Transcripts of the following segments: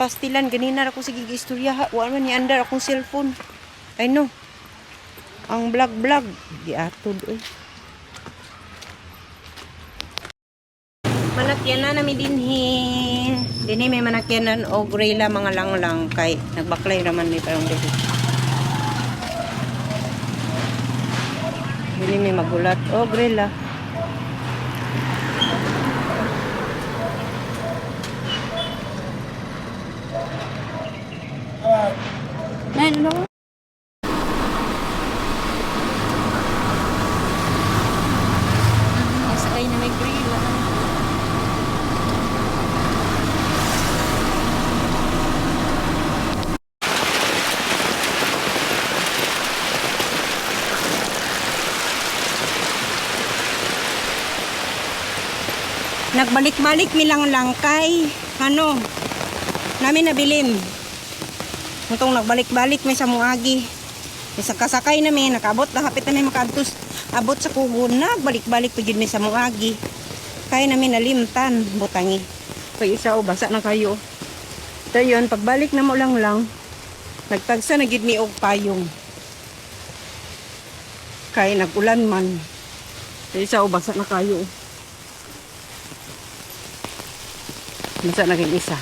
pastilan ganina ako sige istorya ha. Wa man ni andar akong cellphone. Ay no. Ang vlog giatod oy. Manakyanan nami dinhi. Dinhi may manakyanan og grela mga langlang kay nagbaklay raman ni parang dito. Dinhi may magulat og grela. Ano? Sakay na may grilla. Nagbalik-balik mi lang kay ano namin nabilin. Mutong nagbalik-balik may sa muagi. Isa kasakay namin nakaabot na hapit na may makaadtos abot sa kugon nagbalik-balik pagid mi sa muagi. Kay namin nalimtan butangi. Kay isa o basa na kayo. Dayon pagbalik na mo lang nagtagsa na gid mi og payong. Kay nagulan man. Kay isa o basa na kayo. Masa naging isa.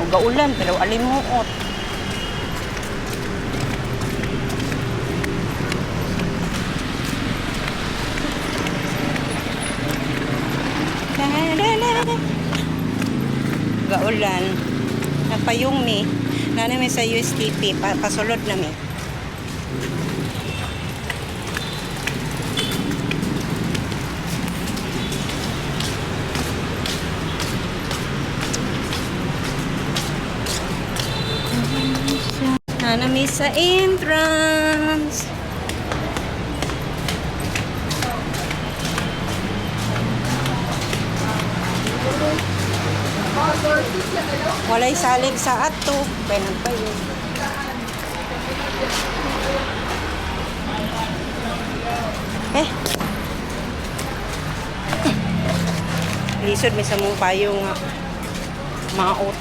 O gaulan pero alimuot. Gaulan. Napayong mi. Nana may sa USTP, pasulod na mi. Nana may sa entrance. Walay salig sa ato. Bayan pa yun. Lisod may sa mong payo nga. Maot.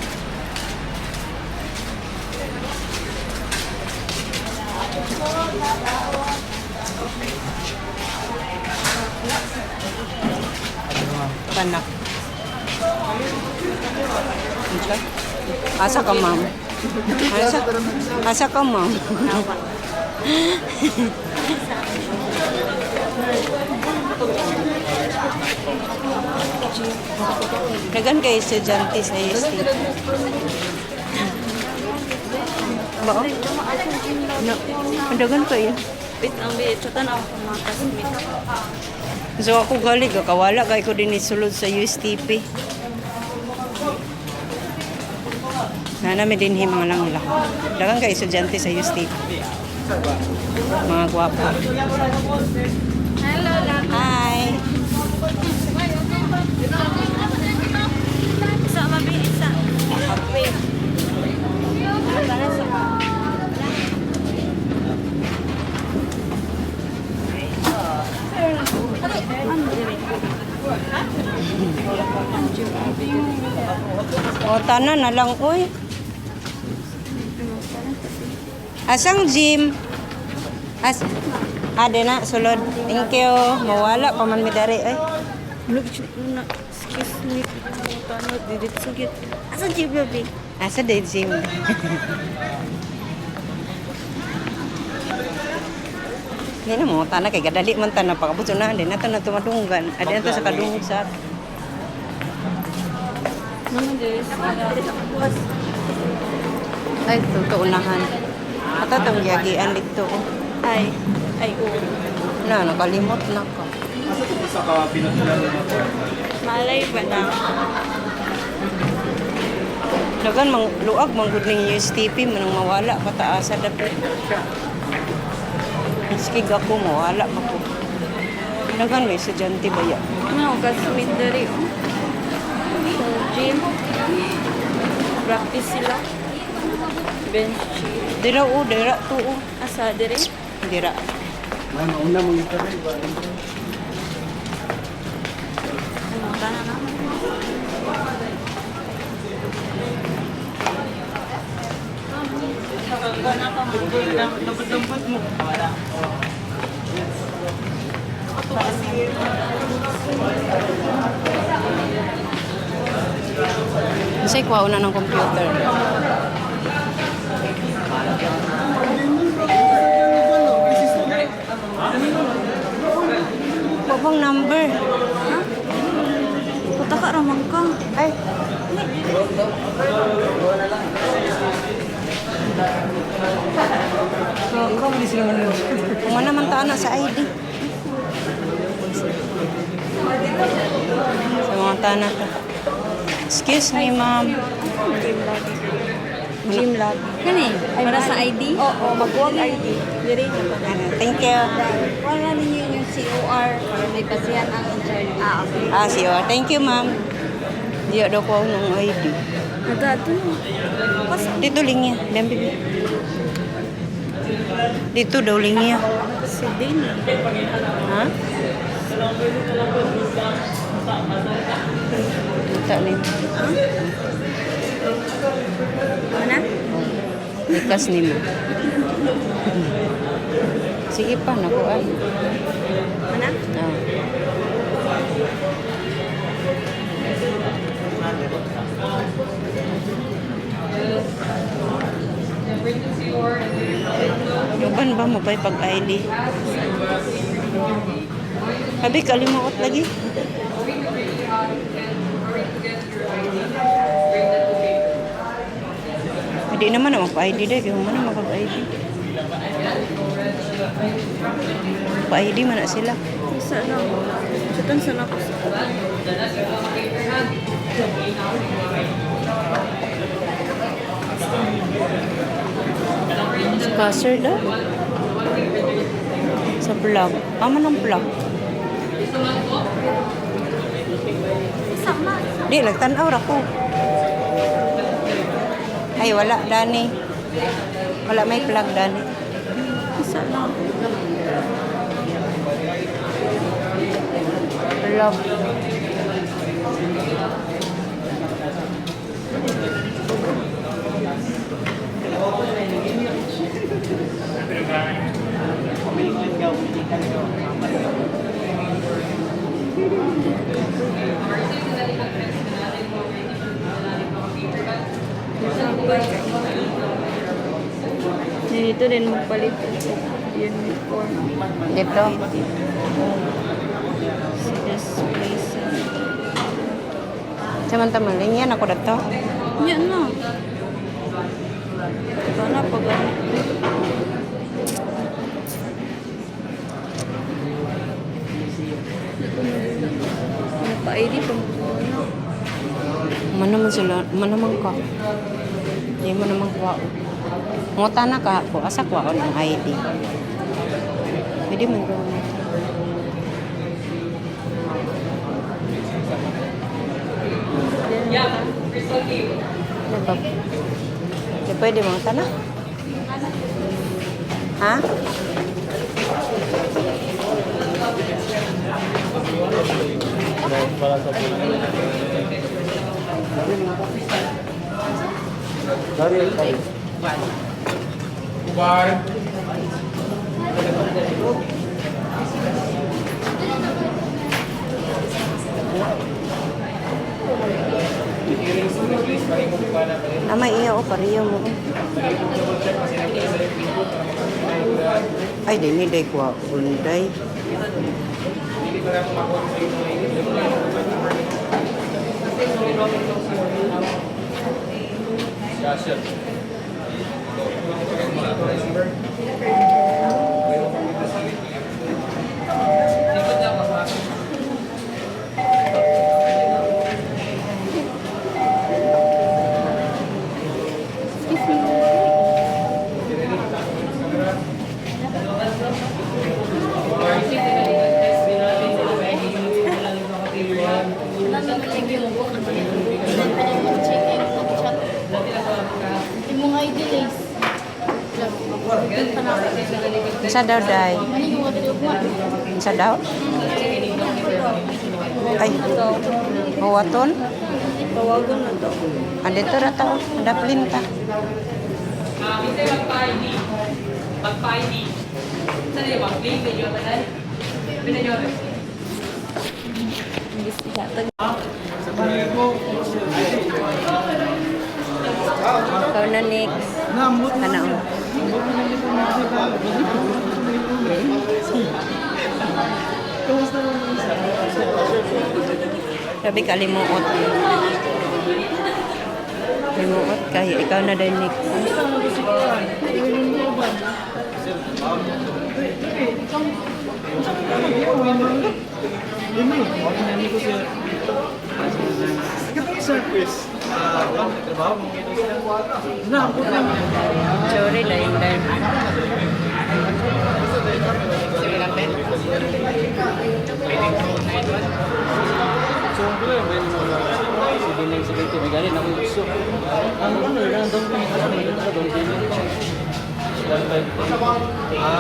Panak. Asa ka, ma'am? Asa ka, ma'am? Dagan kayo estudyante sa UST. Ba? No. Dagan kayo. Wait lang, chutan ako ng mga kasmit. So ako galig, kawala kay ko din isulod sa USTP. Nana may din mga lang. Dagan kayo estudyante sa USTP. Mga gwapa. Hello, Hi. isa mabili, isa. Wait. O, tanan na lang, uy. Asang gym? Ade na, sulod. Thank you. Mawala pa man mi dari, ay. Excuse me. Paano didit sugit? Asa jeep baby? Asa day gym? Hindi na mo, tanah kay kadali man tanah pagabot na din nato na tumadunggan. Ade na to sa kadungog sa ay, ito unahan. Ito itong yagian dito. Ay, oo. Nakalimot na ka. Malay ba na? Dagan, luag, manggod ng USTP, manang mawala, pataasa dapat. Skig ako, mawala ako. Dagan, may estudyante ba yan? Ano, kasmit dari. Sa gym. Practice sila. Bench. Dira o, dira to o. Asa, dari? Dira. May mauna mong ito rin ba? Kana na. Dapat mo. Kasi kuha una ng computer. Babang number. Puta ka ramang ka. Ay. Kung ano naman taan na sa ID. Sa mga taan na to. Excuse me, ma'am. Gym lab. Kani? Para sa ID? Oo, magwag ID. Diri na pa. Thank you. Wala ninyo yung COR para may basihan ang internet. Okay. Siyo. Thank you, ma'am. Di daw ko ng ID. Nagato. Dito linya. Dambi. Dito daw linya. Si Din. Ha? Dito ni. Mana? Likas ni mo. Sige pa, nakuha. Mana? Ah. Yuban ba mo ba pag-ID? Sabi, kalimuot lagi. Hindi naman na mag-ID dahil. Kaya man na mag-ID. Pa-ID man na sila. Isa lang. Sutan sa nakos. Sponsor daw. Sa vlog. Aman ang vlog. Sama. Di, nagtanaw ra ko. Ay, wala, Dani. Wala may plug, Dani. Isa lang. Vlog. Dito din magpalit uniform. Dito. Si display center. Samantama, yan ako dito. Yan na. Sana pag pa-ID pa mo. Man naman sila, man naman ka. Hindi mo naman kuha. Nguta na ka po, asa kuha ko ng ID. Pwede man gawin. Ano ba? Di pwede mga tana? Ha? May iya o pariyo mo. Ay, di day ko unday. Yung mga i-delays. Isa daw, day. Isa daw? Ay, huwaton? Tawagan na to. Andito na tao. Daplin ta. Ikaw na next. Ano? Sabi ka, limuot. Limuot kayo. Ikaw na din next. Sorry, dahil.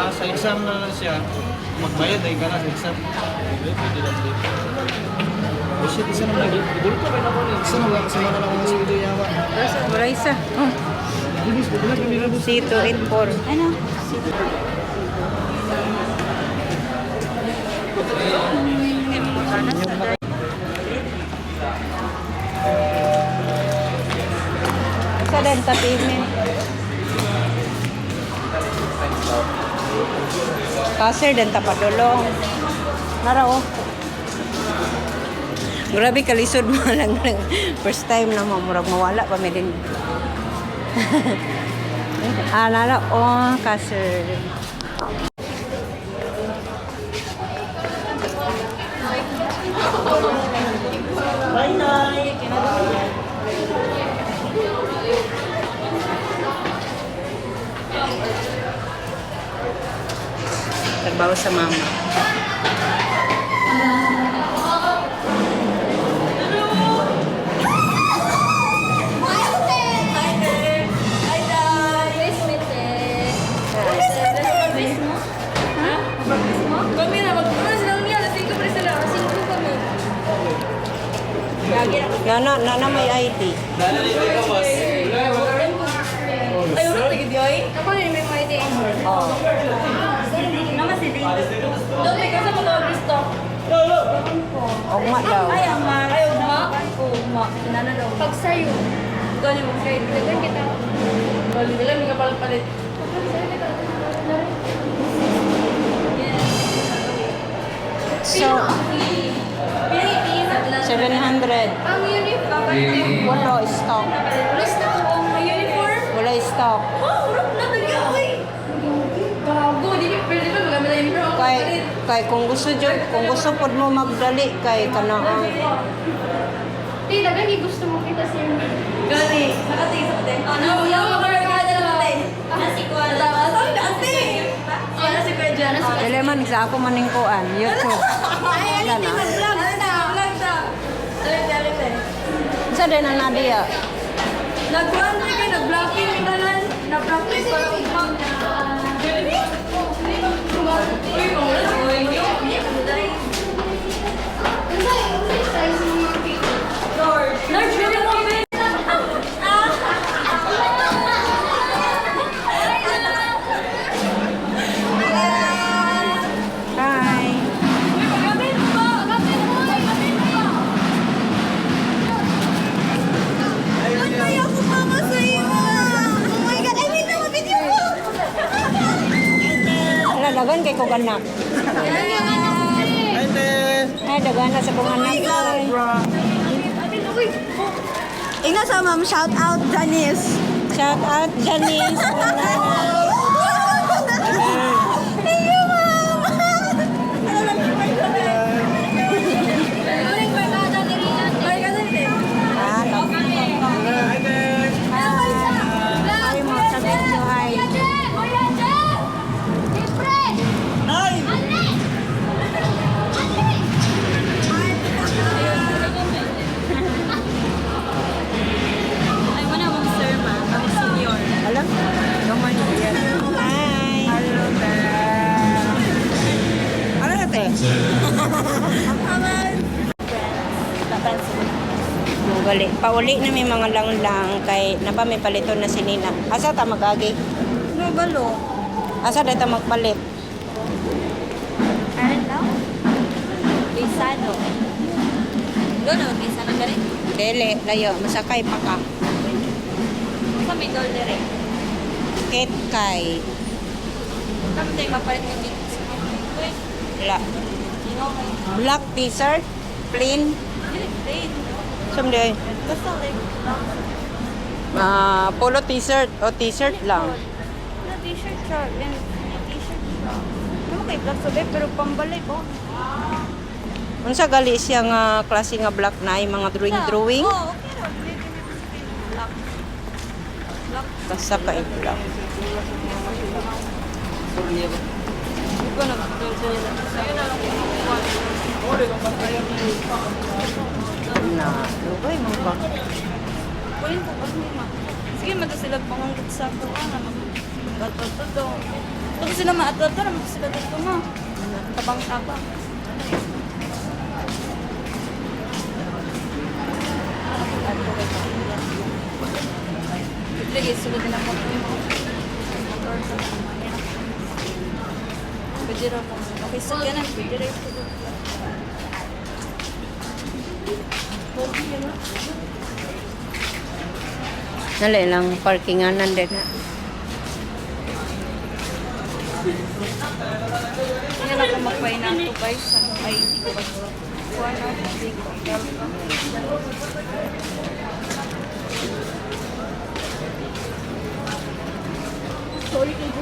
Sa exam na lang siya. Magbayad ay gana sa exam. Pwede lang dito. Oh shit, isa na lagi. Idul ko rin ako ni. Isa na lang, isa na lang ako sa video yawa. Wala isa. Oh. C284. Ano? Isa din tapimin. Kasir din tapadulong. Nara oh. Grabe kalisod mo lang. First time na mo. Murag mawala pa may din. Nala oh. Kasir. Trabaho sa mama. Na may ID. Oh. Ugma daw. Pag sa'yo, gano'n mo kayo. Dagan kita. Wala mo kapalit-palit. So, 700. Ang uniform. Wala stock. Ang uniform. Wala stock. Oh, urap na nagyaway. Gago, di ba pwede ba magamit ang uniform? Kay kung gusto pod mo magdali kay kanang Di, dagan gusto mo kita sa Gani, nakatingin sa kate. Ano, yung makaragada na kate. Nasi ko ala. Sorry, ate. Nasi ko dyan. eleman sa ako maningkuan YouTube. Ay, alin na mag-vlog. Vlog ta. Alin. Sa din ang Nadia. Nag-vlog na kayo, nag-vlogging ni Kanan. Na-practice para upang. Gani? Uy, mawala sa mga inyo. Lord, really mo ba? Hi. Gamit mo! Ay, ako mama sa iyo! Oh my God! Ay, wait na! Video mo! Ala dagan kay kog anak. Ay dagan na sa kong anak. Ingat sa ma'am, shout out Janice. Shout out Janice. Thank you, ma'am. Ay mo sa video hi. Alam? Naman yan. Hi. Hello there. Gali. Pauli na may mga lang kay napa may paliton na si Nina. Asa ta magagi? No, balo. Asa data magpalit? Ano daw? Pisano. Doon o, pisano ka rin? Dele, layo, masakay pa ka. Sa may dolder eh. Kit kay. Kami tayo mapalit ng dito. Uy, Black t-shirt, plain. plain. Someday. Basta like, Polo t-shirt o t-shirt lang. na t-shirt siya. Yan, t-shirt siya. Ano kay black sabi, pero pambalik oh. Unsa gali siya nga klase nga black na mga drawing? Oo, okay ra. Black. Black. Basta ka black. Hindi ko na sa'yo na lang Na, lugay mo ba? kunin ko kasi ma. Sige, matusilag pangunggod sa ako. Ito. Ito sila maatrata na matusilag ito ma. Tabang-tabang. Lagi, sulod na ako. Pwede rin ako. Okay, so yan ang pwede rin ito. Dali lang, parkinganan din na. Yan ako magpainang to guys. Sa ID ko. Kuha na. Hindi ko. Sorry, KJ.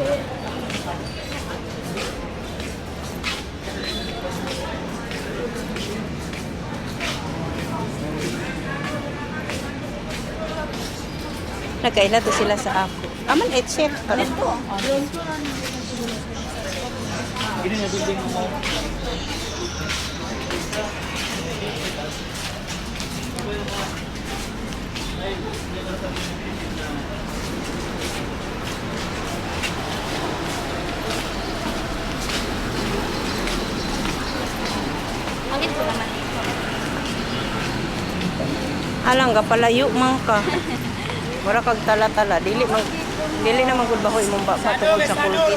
Nagkaila to sila sa ako. Aman, check. Ano? Gini na building mo. Angit ko naman. Alang ka palayo man ka. Mura kag tala-tala, dili na magud bahoy imong patungod sa kulkit.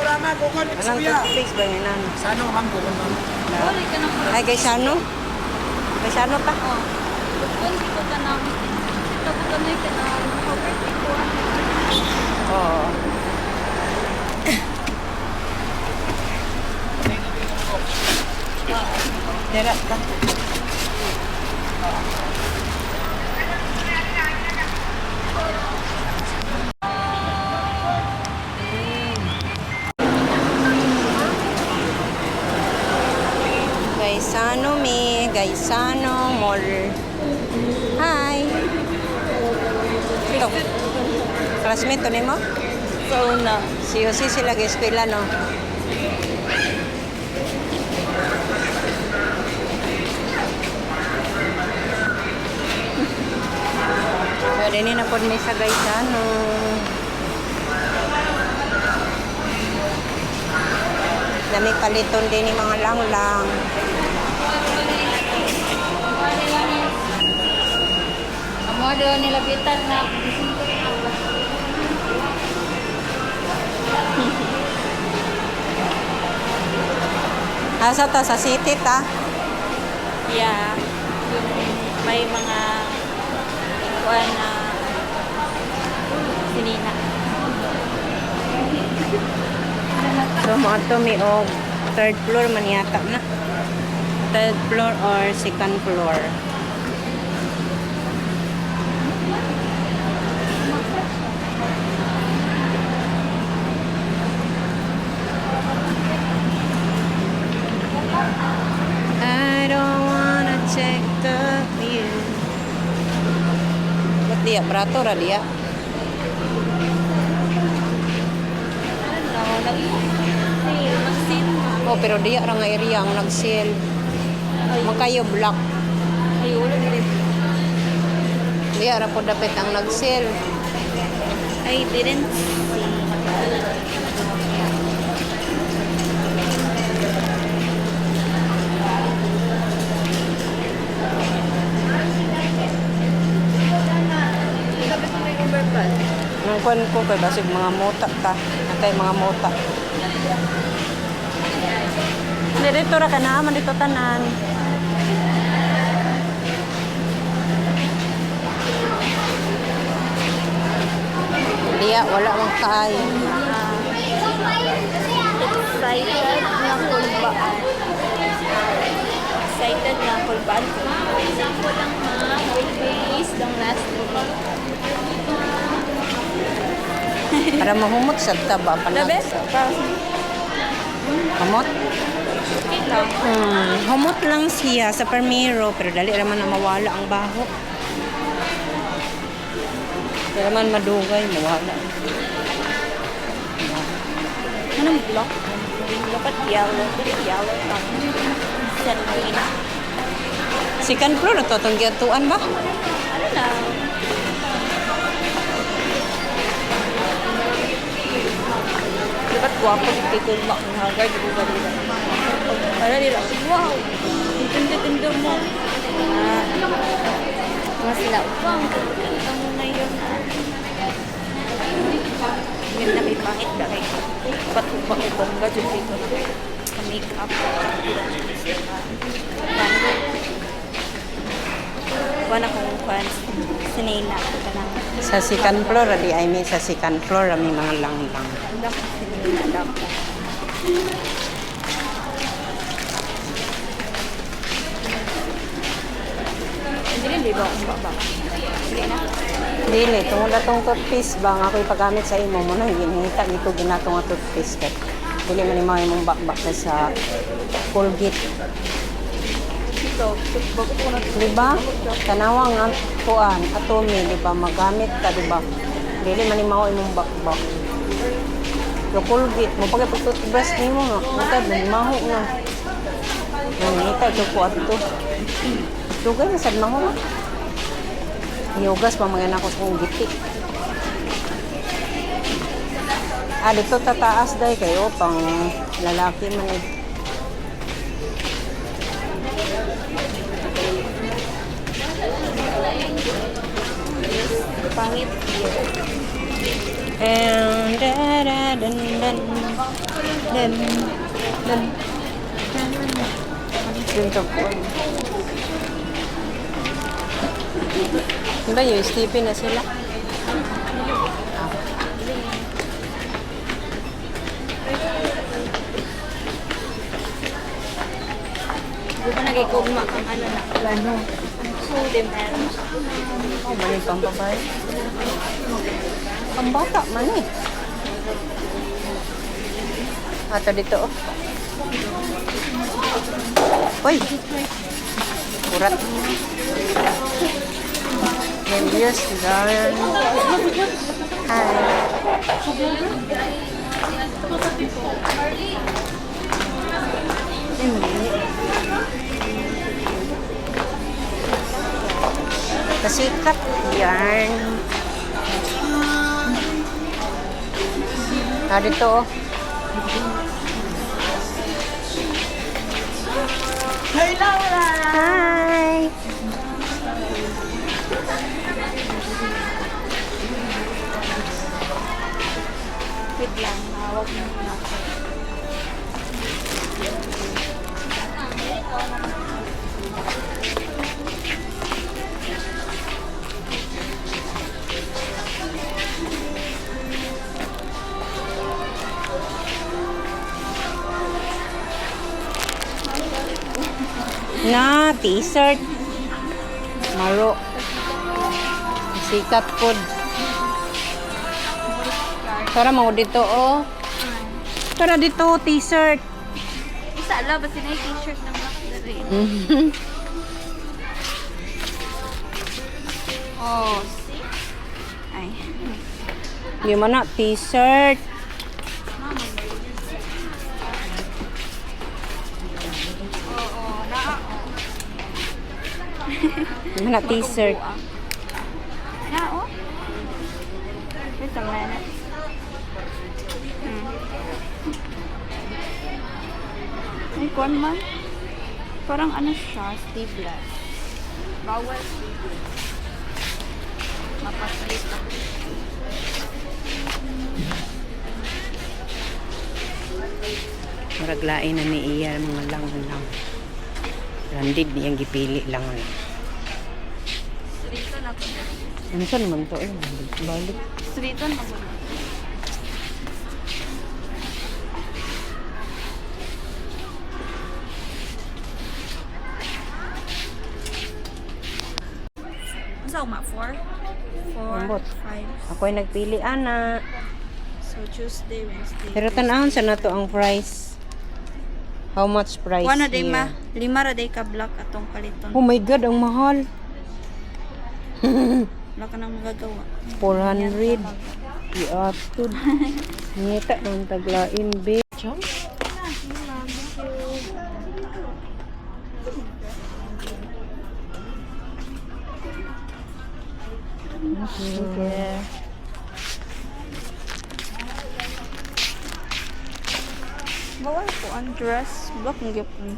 Alang toothpaste ba ni nana? Sano ang bukan mo? Wala ka nang Ay kay Sano? Kay Sano ta? oh. Kung di ko ka nang ito ko na ito na cover ko. Oo. Dira ka. Gaisano Mall. Hi. Ito. Classmate to nimo? Sa una. Si Jose sila ga-eskwela no. So, din na pod may sa Gaisano. Nami paliton din ni mga langlang. Amo daw nilapitan na. Asa ta sa city ta? Yeah. May mga kuan na sinina. So, mo ato mi og third floor man yata na. Third floor or second floor. I don't wanna check the view. Ba't diya? Brato ra diya? Oh, pero diya ra nga area ang nag-sale. Makayo black. Ay, ulo din. Diya ra po dapat ang nag-sale. I didn't see. ang kuan ko kay basig mga mota ta. Natay mga mota. Dito ra ka na man dito tanan. Diya wala mang kay. Excited na kulbaan. Excited na kulbaan. Example lang mga days ng last week. Para mahumot sa taba The panag. best? Humot? Okay lang. Humot lang siya sa permiro pero dali raman na mawala ang baho. Dali raman madugay mawala. Anong block? Dapat yellow. Yellow lang. Senrina. Second floor na to itong giyatuan ba? Ano lang? Dapat guwapo dito kung makahagard ko ba nila. Para nila, wow! Tinda-tinda mo. Mga sila, wow! Ganda mo na yun. Ganda may pangit ka kay bongga dyan dito na make-up. Wala kong fans. Sinayna ako ka lang. Sa second floor, di ay may sa second floor, may mga lang-lang. Hindi ako sinayna ako. Hindi rin, di ba akong baba? Sige na. Dili, tungod na tong toothpaste ba, nga ako'y paggamit sa imo mo na, ginhita dito ginatong nga toothpaste kat. Dili man imaw imong bakbak na sa Colgate. Ito, bago ko na Di ba? Tanawang ang kuan, atomi, di ba? Magamit ka, di ba? Dili man imaw imong bakbak. Yung Colgate, mo pagay pag toothbrush ni mo, matad, maho na. Nangita, ito po ato. Dugay na sad maho na. Yogas pa mga anak ko sa kong gitik. Dito tataas dahi kayo, pang lalaki man eh. pangit. And dan Dito po. Diba yung Stephen na sila? Hindi pa nagigugma ang ano na. Ano? So, meron. Oh, mali pang babae. Ang bata man eh. Ato dito oh. Uy! Kurat. Yes, darn. Hi. Kasikat yarn. Dito oh. Hi, Laura! Hi! Wait lang, hawak na muna ako. Na, t-shirt. Maro. Sikat food. Tara mo dito oh. Tara dito t-shirt. Isa, ala, ba sinay t-shirt ng black na rin? Oh, see? Ay. Gimana t-shirt? Gimana t-shirt? Na, oh. Wait a minute. Ay, kuwan man. Parang ano siya, sleeveless. Bawal sleeveless. Mapaslit ako. Maraglain na ni iya mga lang. Landid niyang gipili lang. Sriton ako. Ano saan naman to? Balik. Sriton ako. Masa uma? 4? 4, Ambot. 5. Ako'y nagpili, ana. So, Tuesday, Wednesday. Pero tanahon sa nato ang price. How much price Kuha na day here? ma. 5 ra day ka black atong paliton. Oh my God, ang mahal. Wala ka nang magagawa. 400. Iatod. Ngita ng taglain, bitch. Huh? Okay. Bawal ko ang dress. Black ng gipon.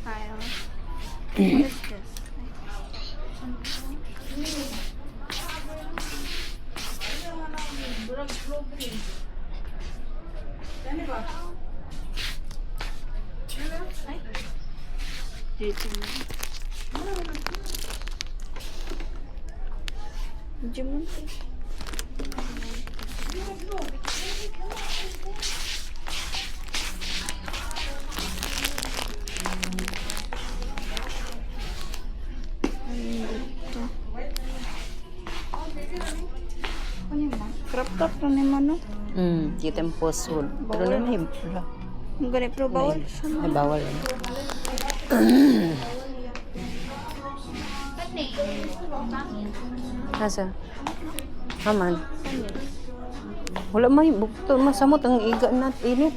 Style. What is this? Dito na. Diamante. Crop top na naman, no? Kita yung posol. Pero Bawal. na may bra. Ang ganit, pero bawal. Ay, bawal. Asa? Haman. Wala may bukto. Masamot ang iga na init.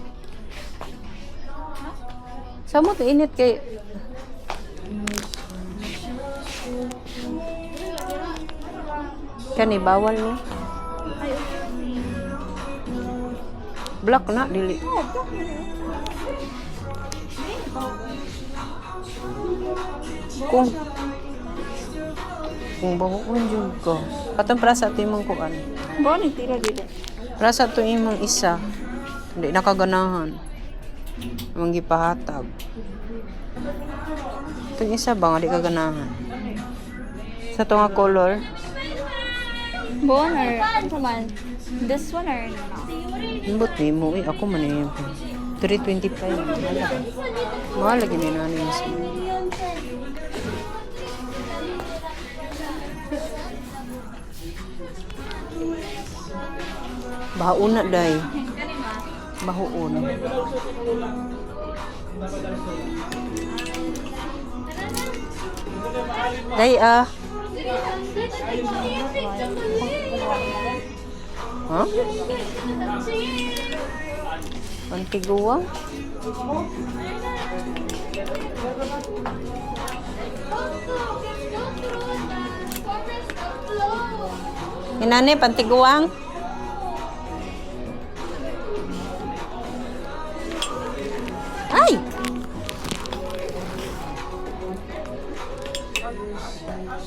Samot init kay... Kani bawal ni. Black na dili. Kung bahuon jud ko. Katong para sa timong kuan. Bawal ni tira dito. Para sa to imong isa. Hindi nakaganahan. Among gipahatag. Itong isa ba nga di kaganahan? Sa to nga color. Bawal or, ano man? This one or no? Imbot ni mo. Ako man yun. 325. Mahal lagi ni nani isa. Bahaon na day. Bahaon. Day ah. Ha? Pantiguang? Inane, pantiguang? Ay!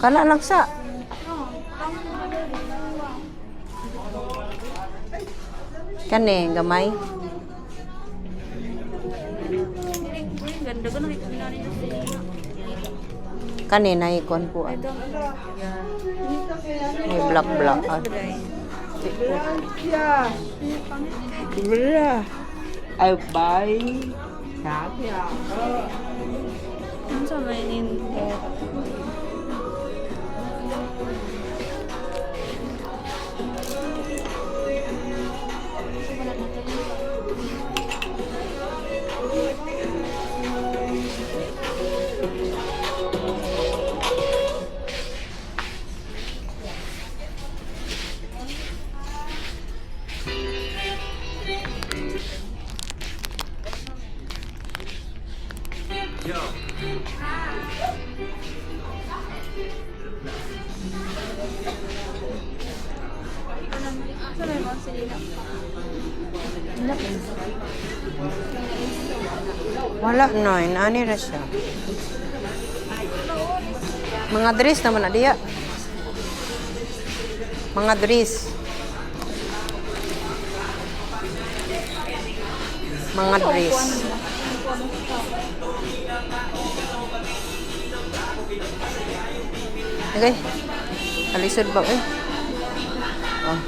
Kana lang sa. Kani, gamay. Ganda ko nakikita nila sa Kani, naikon po. ito. May black. Ay, bye. Ano sa mainin? Saan may mga silila? Wala no, ani ra siya. Mga dress naman na diya. Mga dress. Mga dress. Okay. Kalisod ba eh? Oh.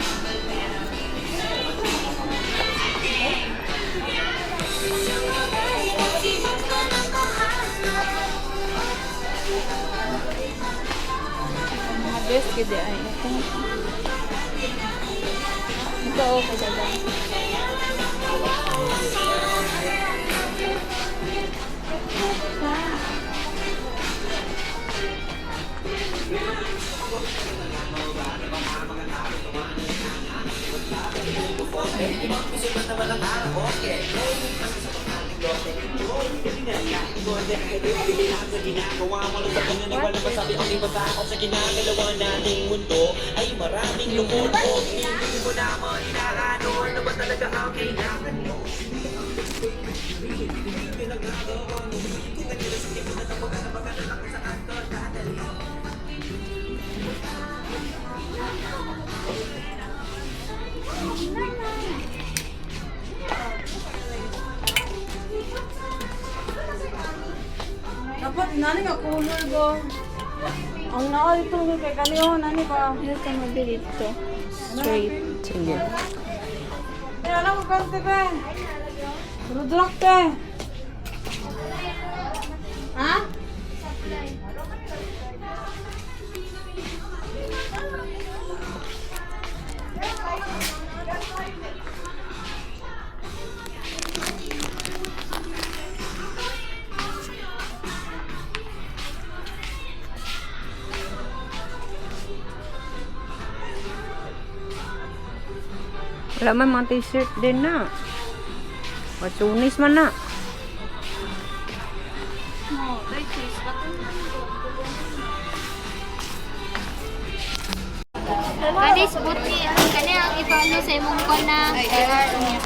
Mga dress gede ay. Ito okay dada. Dapat nani ka color ba? Ang naa dito kay kaniyo nani ba? Ano ka mabili dito? Straight. Sige. Eh alam mo kante ba? Rudrak te. Ha? Wala man mga t-shirt din na. Masunis man na. No, dai cheese ka to. Kadis buti kani ang ipalo sa imong kon na AR niya.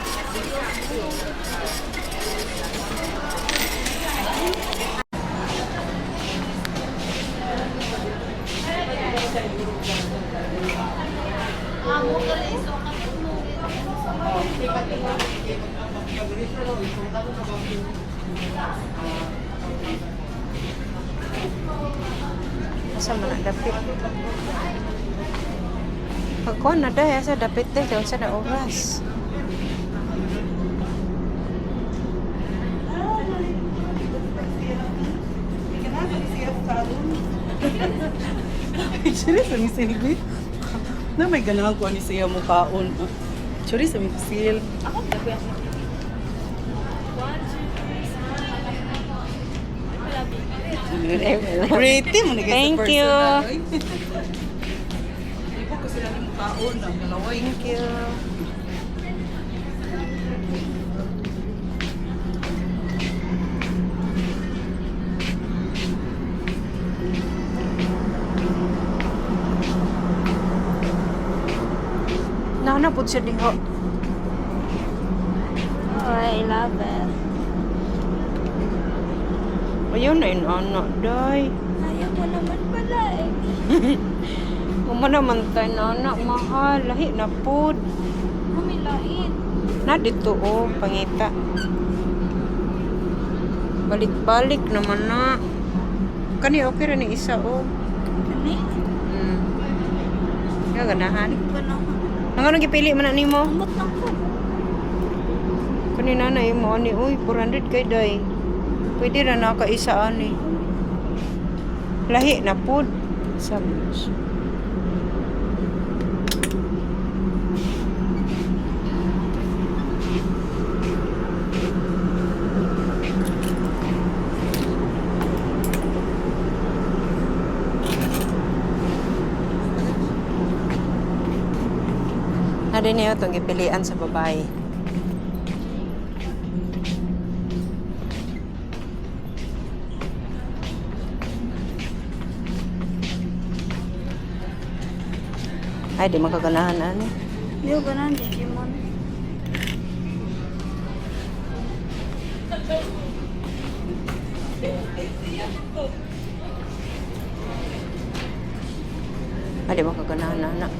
Amo gali iso ka Asa man na dapit. Ako na dahil sa dapit deh. Kaya sa na oras. Churi sa misilbi. Na may ganahan ko ni siya mukhaon. Churi sa misil. Pretty mo na Thank you. Ipo ko sila ni mukhaon ang galaway. Thank you. Nanapod siya diho. Oh, I love it. Ayun na yun, anak, day. Ayaw mo naman pala eh. Uma naman tayo na anak, mahal. Lahi na pod. Humilain. Na dito, oh, pangita. Balik-balik naman na. Kani, okay rin yung isa, oh. Kani? Kaya ganahan. Ba na? Ang ano gipili man na ni mo? Amot lang po. Kani nanay mo, ani, uy, 400 kay day. Pwede na nakaisa, ani. Lahi na pod. Sabi siya. Na din niyo itong ipilian sa babae. Ay, di makaganahan ani. Hindi ko ganahan, Digimon. Ay, di makaganahan anak.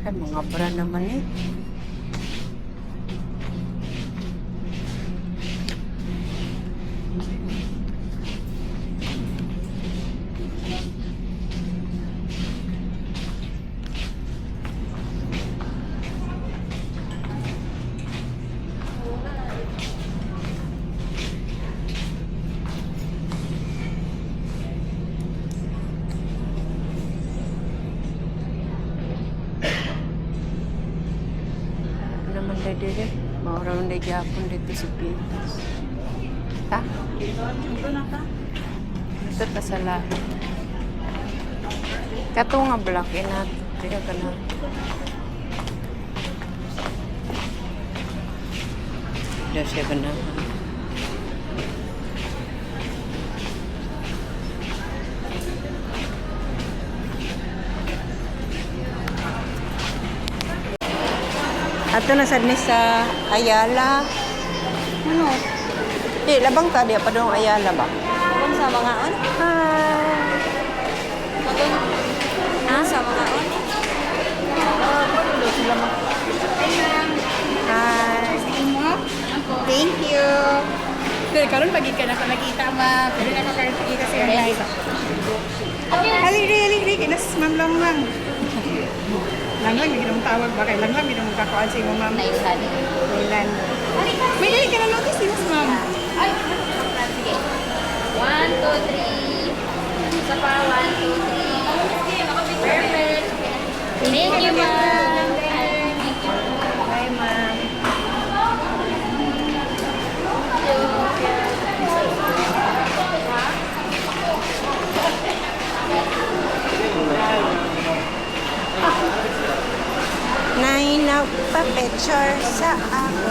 Ay, mga brand naman eh. Naman dito maurang na Japon dito sa Pinas. Ha? Ito na ka? Ito ta sa lahi. Kato nga black na. Tira ka na. Daw siya ganahan. Ato na sad ni sa Ayala. Ano? Labang ka diya pa dong Ayala ba? Kung sa mga on? Ah, Ha? Sa mga on? hi. Thank you. Pero karon pagi ka na ka nakita ma, pero na ka nakita sa live. Hali, kinas ma'am lang. Lang hindi mo tawag ba kay lang hindi mo kakuan sa imong ma'am. Ilan? May dali ka na notice din sa ma'am. Ay, sige. 1, 2, 3. Isa pa, 1, 2, 3. Perfect. Thank you, ma'am. Thank you. Bye, ma'am. Nay nagpa-picture sa ako.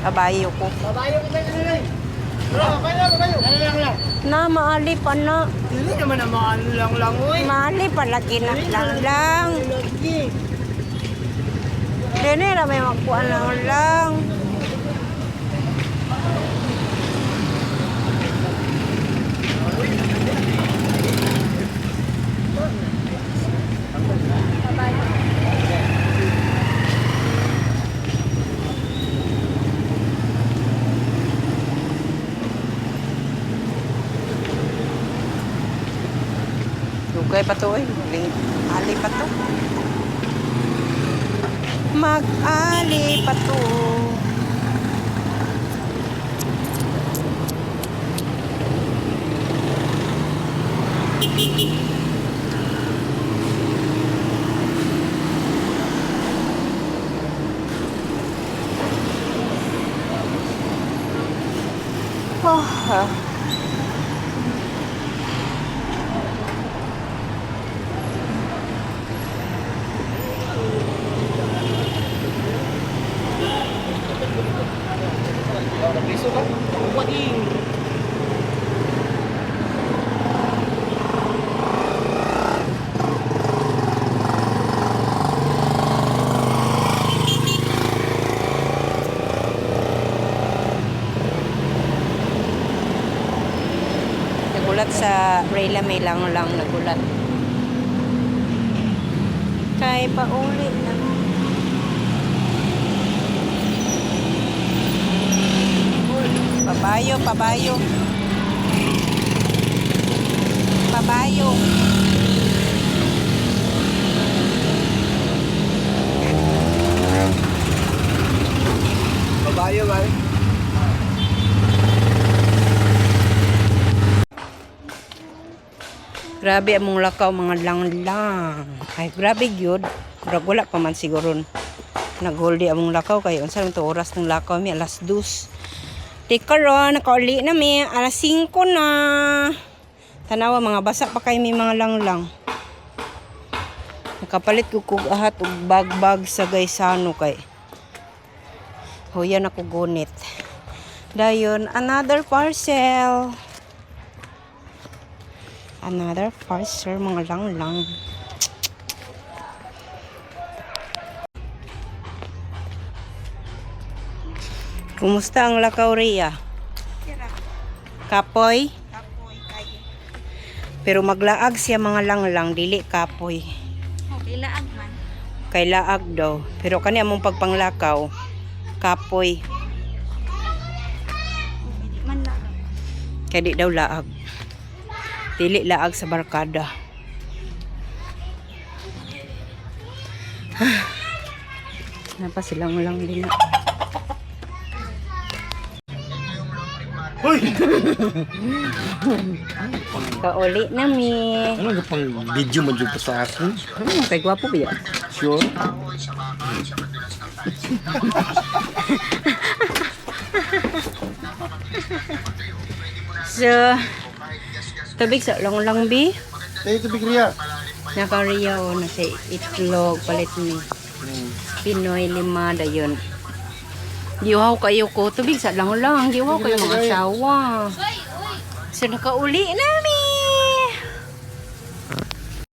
Kabayo ko. Na maali pa na. Hindi naman na mga ano lang oy. Maali pa lagi na lang. Dene ra may magkuan lang. Dugay pa to eh. Ali pa to. Mag-ali pa to. Oh, Piso ka? What Rayla may lang nagulat. Kay pauli na. Pabayo, pabayo. Pabayo. Babayo ba? Grabe among lakaw mga lang. Ay grabe gyud. Murag wala pa man siguro naghuldi among lakaw kay unsa man to oras ng lakaw mi alas 2. Di karon nakauli na mi alas 5 na. Tanawa mga basa pa kay mi mga lang. Nakapalit ko kog ahat og bag sa Gaisano kay huyan ako gunit. Dayon another parcel. Another parcel mga lang. Kumusta ang lakaw Rhea? Kapoy? Pero maglaag siya mga lang dili kapoy. Okay, laag man. Kay laag daw. Pero kani among pagpanglakaw kapoy. Hindi man laag. Kaya di daw laag. Dili laag sa barkada. Napa silang lang din. Hoy! Kauli na mi. Ano nga pang video man dyan pa sa akin? Kay gwapo ba yan? Sure? So, tabig sa lang bi. Tayo ito bigriya. Nakariya o na sa itlog palit ni Pinoy 5 dayon. Giwaw kayo ko tubig sa lang. Giwaw kayo mga asawa. So nakauli na mi.